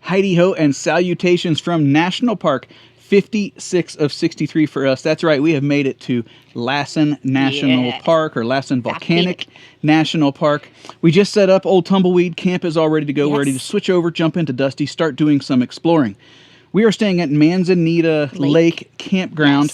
Heidi-ho and salutations from National Park 56 of 63 for us. That's right, we have made it to Lassen National Park, or Lassen Volcanic National Park. We just set up. Old Tumbleweed Camp is all ready to go. We're ready to switch over, jump into Dusty, start doing some exploring. We are staying at Manzanita Lake Campground,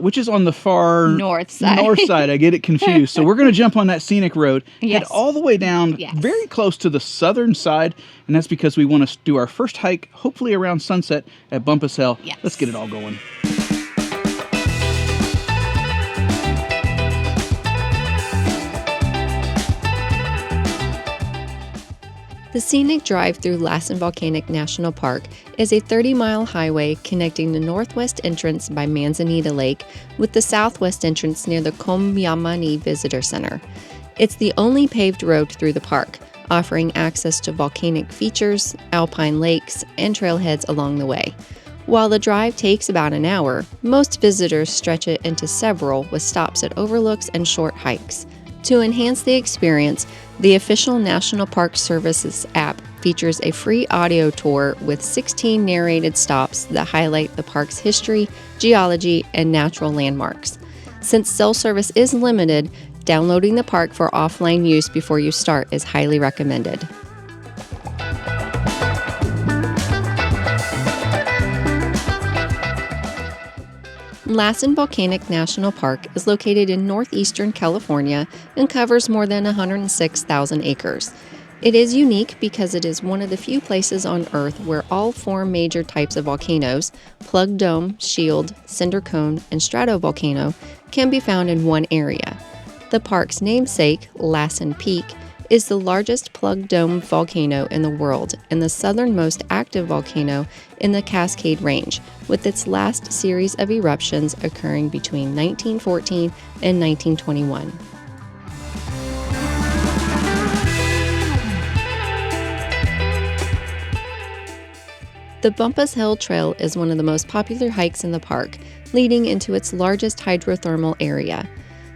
which is on the far north side. I get it confused. So we're going to jump on that scenic road, head all the way down very close to the southern side, and that's because we want to do our first hike, hopefully around sunset at Bumpass Hell. Let's get it all going. The scenic drive through Lassen Volcanic National Park is a 30-mile highway connecting the northwest entrance by Manzanita Lake with the southwest entrance near the Komyamani Visitor Center. It's the only paved road through the park, offering access to volcanic features, alpine lakes, and trailheads along the way. While the drive takes about an hour, most visitors stretch it into several with stops at overlooks and short hikes. To enhance the experience, the official National Park Services app features a free audio tour with 16 narrated stops that highlight the park's history, geology, and natural landmarks. Since cell service is limited, downloading the park for offline use before you start is highly recommended. Lassen Volcanic National Park is located in northeastern California and covers more than 106,000 acres. It is unique because it is one of the few places on Earth where all four major types of volcanoes, plug dome, shield, cinder cone, and stratovolcano, can be found in one area. The park's namesake, Lassen Peak, is the largest plug dome volcano in the world and the southernmost active volcano in the Cascade Range, with its last series of eruptions occurring between 1914 and 1921. The Bumpass Hell Trail is one of the most popular hikes in the park, leading into its largest hydrothermal area.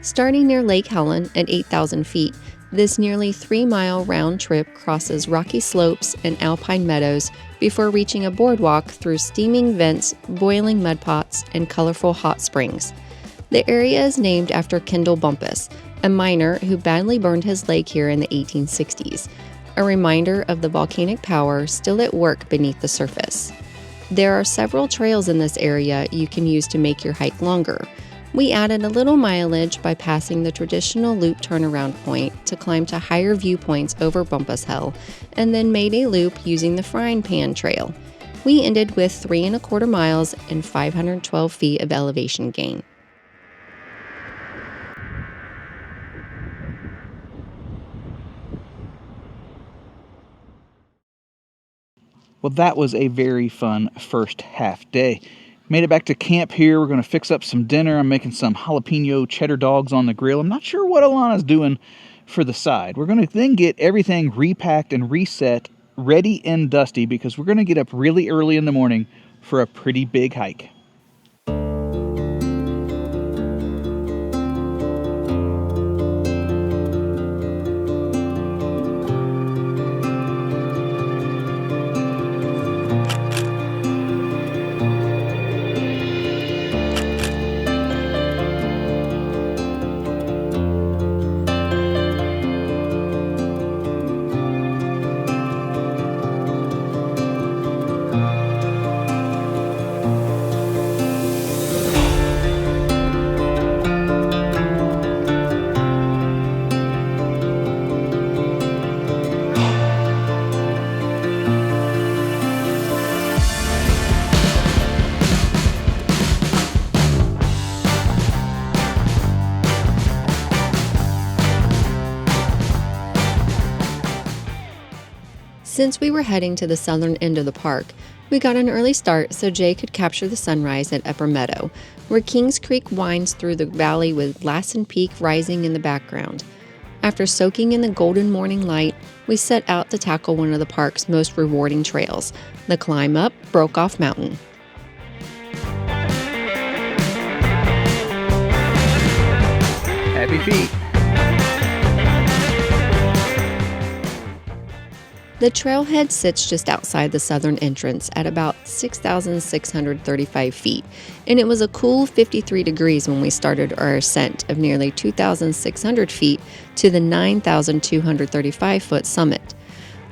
Starting near Lake Helen at 8,000 feet, this nearly 3-mile round trip crosses rocky slopes and alpine meadows before reaching a boardwalk through steaming vents, boiling mud pots, and colorful hot springs. The area is named after Kendall Bumpass, a miner who badly burned his leg here in the 1860s, a reminder of the volcanic power still at work beneath the surface. There are several trails in this area you can use to make your hike longer. We added a little mileage by passing the traditional loop turnaround point to climb to higher viewpoints over Bumpass Hell, and then made a loop using the Frying Pan Trail. We ended with 3¼ miles and 512 feet of elevation gain. Well, that was a very fun first half day. Made it back to camp here. We're going to fix up some dinner. I'm making some jalapeno cheddar dogs on the grill. I'm not sure what Alana's doing for the side. We're going to then get everything repacked and reset, ready and dusty, because we're going to get up really early in the morning for a pretty big hike. Since we were heading to the southern end of the park, we got an early start so Jay could capture the sunrise at Upper Meadow, where Kings Creek winds through the valley with Lassen Peak rising in the background. After soaking in the golden morning light, we set out to tackle one of the park's most rewarding trails, the climb up Brokeoff Mountain. Happy feet. The trailhead sits just outside the southern entrance at about 6,635 feet, and it was a cool 53 degrees when we started our ascent of nearly 2,600 feet to the 9,235-foot summit.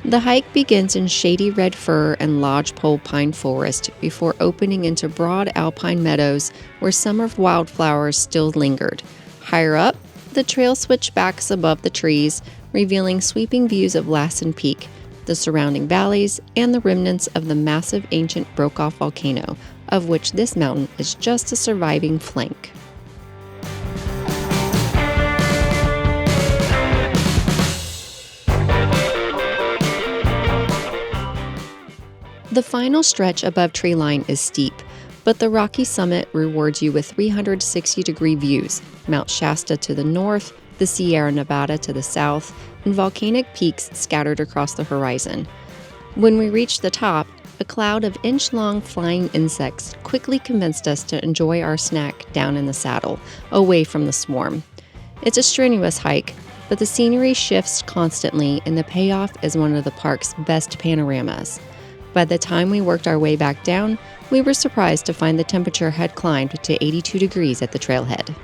The hike begins in shady red fir and lodgepole pine forest before opening into broad alpine meadows where summer wildflowers still lingered. Higher up, the trail switchbacks above the trees, revealing sweeping views of Lassen Peak, the surrounding valleys, and the remnants of the massive ancient Brokeoff volcano, of which this mountain is just a surviving flank. The final stretch above treeline is steep, but the rocky summit rewards you with 360-degree views, Mount Shasta to the north, the Sierra Nevada to the south, and volcanic peaks scattered across the horizon. When we reached the top, a cloud of inch-long flying insects quickly convinced us to enjoy our snack down in the saddle, away from the swarm. It's a strenuous hike, but the scenery shifts constantly, and the payoff is one of the park's best panoramas. By the time we worked our way back down, we were surprised to find the temperature had climbed to 82 degrees at the trailhead.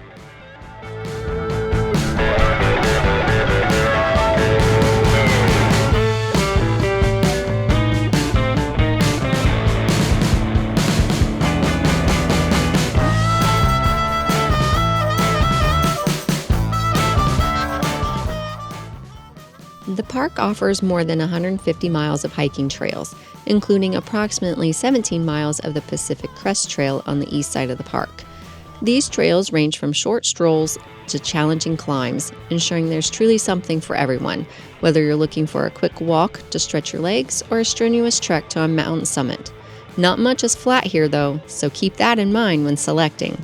The park offers more than 150 miles of hiking trails, including approximately 17 miles of the Pacific Crest Trail on the east side of the park. These trails range from short strolls to challenging climbs, ensuring there's truly something for everyone, whether you're looking for a quick walk to stretch your legs or a strenuous trek to a mountain summit. Not much is flat here though, so keep that in mind when selecting.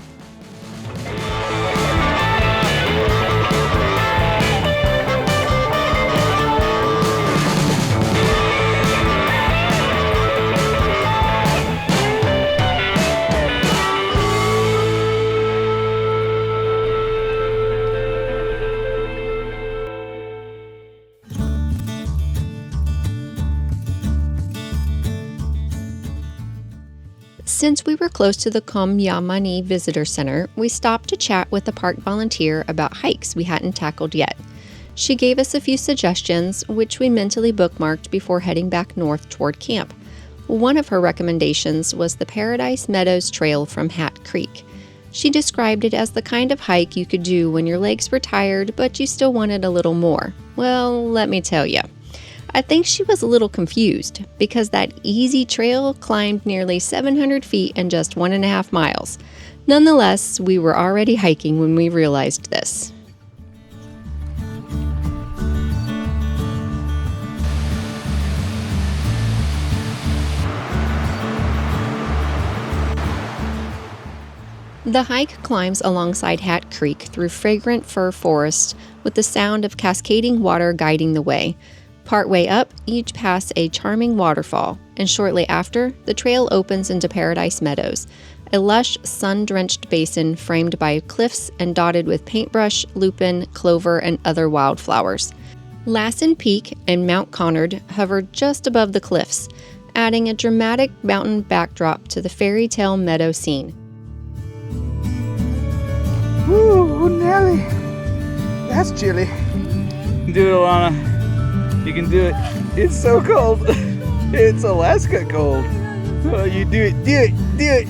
Since we were close to the Komyamani Visitor Center, we stopped to chat with a park volunteer about hikes we hadn't tackled yet. She gave us a few suggestions, which we mentally bookmarked before heading back north toward camp. One of her recommendations was the Paradise Meadows Trail from Hat Creek. She described it as the kind of hike you could do when your legs were tired, but you still wanted a little more. Well, let me tell you. I think she was a little confused because that easy trail climbed nearly 700 feet in just 1.5 miles. Nonetheless, we were already hiking when we realized this. The hike climbs alongside Hat Creek through fragrant fir forests with the sound of cascading water guiding the way. Partway up, you pass a charming waterfall, and shortly after, the trail opens into Paradise Meadows, a lush, sun-drenched basin framed by cliffs and dotted with paintbrush, lupin, clover, and other wildflowers. Lassen Peak and Mount Conard hover just above the cliffs, adding a dramatic mountain backdrop to the fairy tale meadow scene. Woo, Nelly. That's chilly. Do it, Alana. You can do it. It's so cold. It's Alaska cold. Oh, you do it, do it, do it.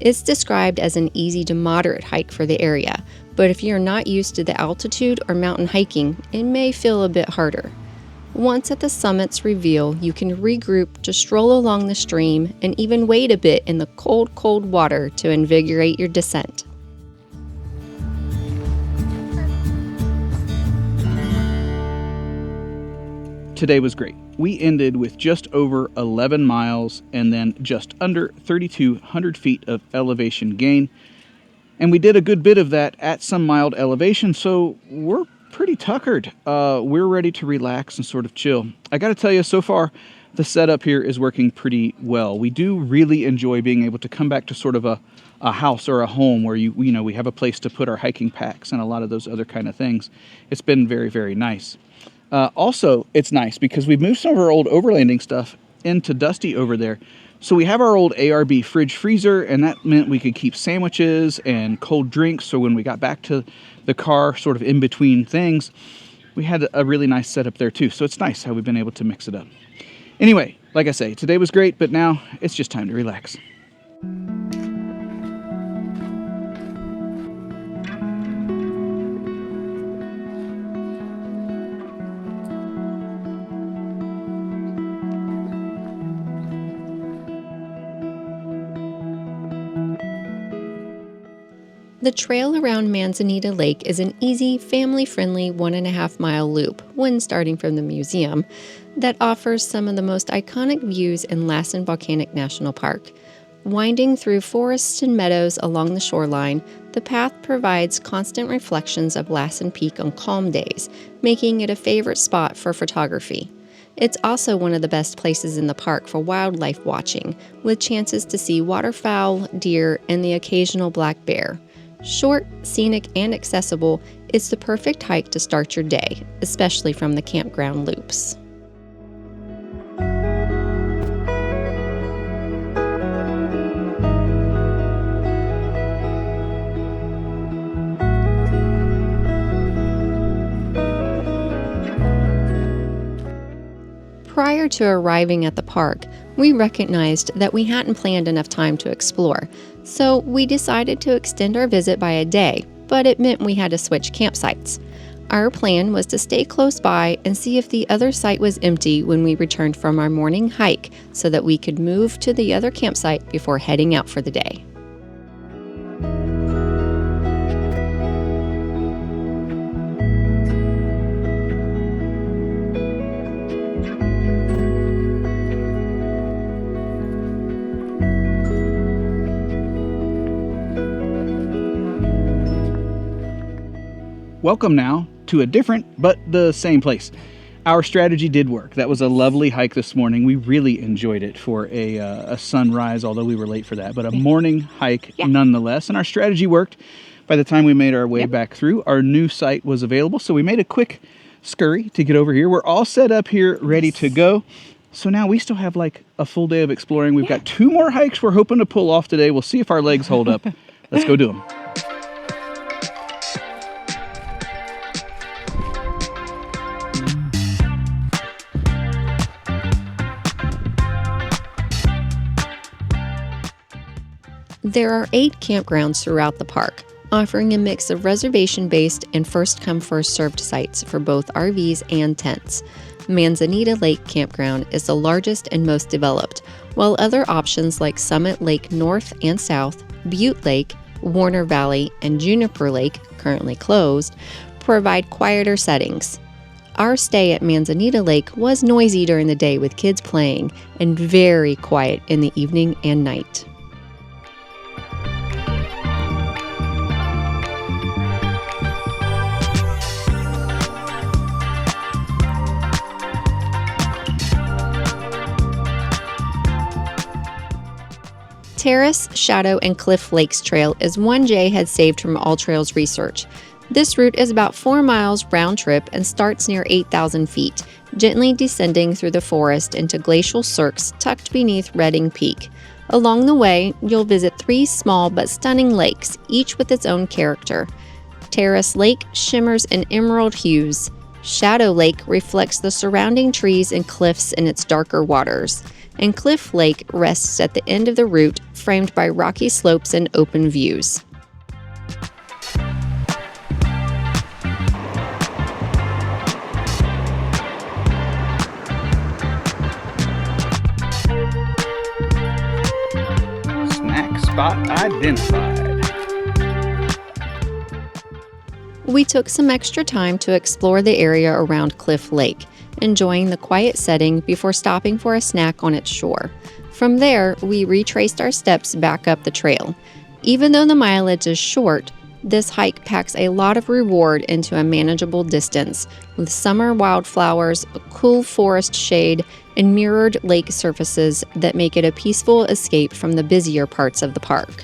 It's described as an easy to moderate hike for the area, but if you're not used to the altitude or mountain hiking, it may feel a bit harder. Once at the summit's reveal, you can regroup to stroll along the stream and even wade a bit in the cold, cold water to invigorate your descent. Today was great. We ended with just over 11 miles and then just under 3,200 feet of elevation gain. And we did a good bit of that at some mild elevation, so we're pretty tuckered. We're ready to relax and sort of chill. I got to tell you, so far, the setup here is working pretty well. We do really enjoy being able to come back to sort of a a house or a home where we have a place to put our hiking packs and a lot of those other kind of things. It's been very, very nice. Also, it's nice because we've moved some of our old overlanding stuff into Dusty over there. So we have our old ARB fridge freezer, and that meant we could keep sandwiches and cold drinks. So when we got back to the car, sort of in between things, we had a really nice setup there too. So it's nice how we've been able to mix it up. Anyway, like I say, today was great, but now it's just time to relax. The trail around Manzanita Lake is an easy, family-friendly 1.5-mile loop when starting from the museum that offers some of the most iconic views in Lassen Volcanic National Park. Winding through forests and meadows along the shoreline, the path provides constant reflections of Lassen Peak on calm days, making it a favorite spot for photography. It's also one of the best places in the park for wildlife watching, with chances to see waterfowl, deer, and the occasional black bear. Short, scenic, and accessible, it's the perfect hike to start your day, especially from the campground loops. Prior to arriving at the park, we recognized that we hadn't planned enough time to explore, so we decided to extend our visit by a day, but it meant we had to switch campsites. Our plan was to stay close by and see if the other site was empty when we returned from our morning hike so that we could move to the other campsite before heading out for the day. Welcome now to a different but the same place. Our strategy did work. That was a lovely hike this morning. We really enjoyed it for a sunrise, although we were late for that, but a morning hike nonetheless. And our strategy worked. By the time we made our way back through, our new site was available. So we made a quick scurry to get over here. We're all set up here, ready to go. So now we still have like a full day of exploring. We've got 2 more hikes we're hoping to pull off today. We'll see if our legs hold up. Let's go do them. There are 8 campgrounds throughout the park, offering a mix of reservation-based and first-come, first-served sites for both RVs and tents. Manzanita Lake Campground is the largest and most developed, while other options like Summit Lake North and South, Butte Lake, Warner Valley, and Juniper Lake, currently closed, provide quieter settings. Our stay at Manzanita Lake was noisy during the day with kids playing, and very quiet in the evening and night. Terrace, Shadow, and Cliff Lakes Trail is one Jay had saved from All Trails research. This route is about 4 miles round trip and starts near 8,000 feet, gently descending through the forest into glacial cirques tucked beneath Redding Peak. Along the way, you'll visit 3 small but stunning lakes, each with its own character. Terrace Lake shimmers in emerald hues. Shadow Lake reflects the surrounding trees and cliffs in its darker waters. And Cliff Lake rests at the end of the route, framed by rocky slopes and open views. Snack spot identified. We took some extra time to explore the area around Cliff Lake, enjoying the quiet setting before stopping for a snack on its shore. From there, we retraced our steps back up the trail. Even though the mileage is short, this hike packs a lot of reward into a manageable distance, with summer wildflowers, cool forest shade, and mirrored lake surfaces that make it a peaceful escape from the busier parts of the park.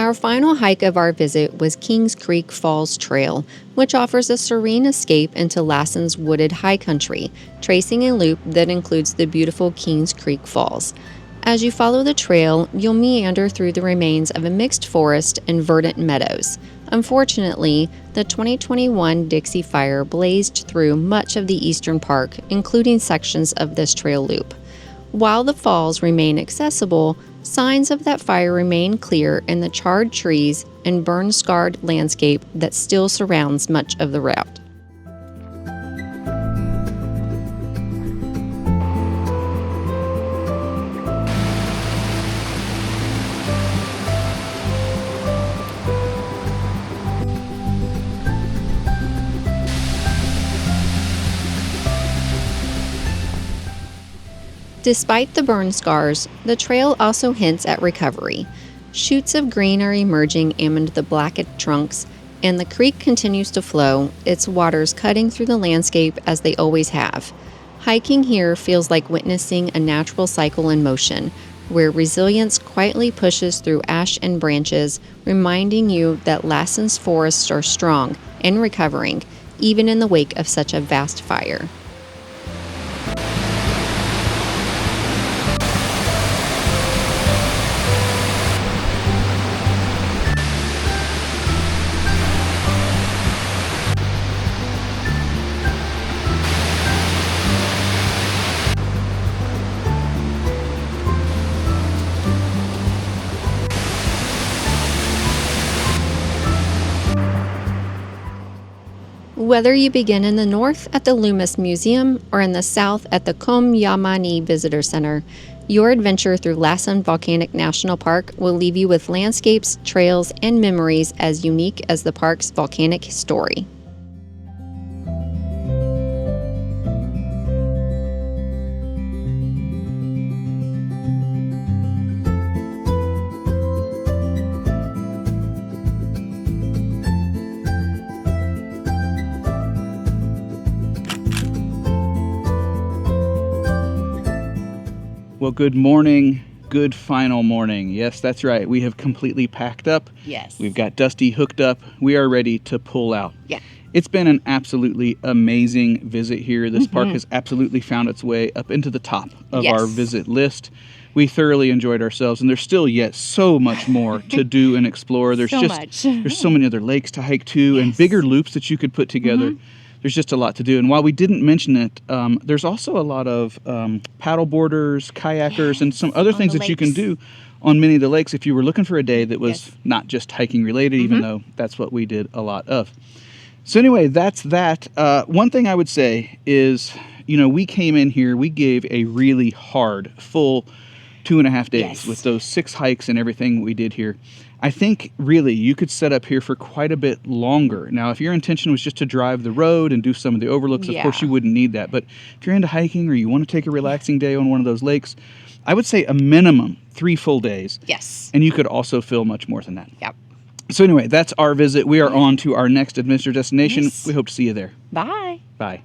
Our final hike of our visit was Kings Creek Falls Trail, which offers a serene escape into Lassen's wooded high country, tracing a loop that includes the beautiful Kings Creek Falls. As you follow the trail, you'll meander through the remains of a mixed forest and verdant meadows. Unfortunately, the 2021 Dixie Fire blazed through much of the eastern park, including sections of this trail loop. While the falls remain accessible, signs of that fire remain clear in the charred trees and burn-scarred landscape that still surrounds much of the route. Despite the burn scars, the trail also hints at recovery. Shoots of green are emerging amid the blackened trunks, and the creek continues to flow, its waters cutting through the landscape as they always have. Hiking here feels like witnessing a natural cycle in motion, where resilience quietly pushes through ash and branches, reminding you that Lassen's forests are strong and recovering, even in the wake of such a vast fire. Whether you begin in the north at the Loomis Museum or in the south at the Komyamani Visitor Center, your adventure through Lassen Volcanic National Park will leave you with landscapes, trails, and memories as unique as the park's volcanic story. Well, good morning, good final morning. Yes, that's right. We have completely packed up. Yes. We've got Dusty hooked up. We are ready to pull out. Yeah. It's been an absolutely amazing visit here. This park has absolutely found its way up into the top of our visit list. We thoroughly enjoyed ourselves, and there's still yet so much more to do and explore. There's there's so many other lakes to hike to and bigger loops that you could put together. There's just a lot to do. And while we didn't mention it, there's also a lot of paddle boarders, kayakers, and some other things that you can do on many of the lakes if you were looking for a day that was not just hiking related, even though that's what we did a lot of. So anyway, that's that. One thing I would say is, we came in here, we gave a really hard, full 2.5 days with those 6 hikes and everything we did here. I think really you could set up here for quite a bit longer. Now, if your intention was just to drive the road and do some of the overlooks, of course you wouldn't need that. But if you're into hiking or you want to take a relaxing day on one of those lakes, I would say a minimum 3 full days. Yes. And you could also fill much more than that. Yep. So anyway, that's our visit. We are on to our next adventure destination. We hope to see you there. Bye. Bye.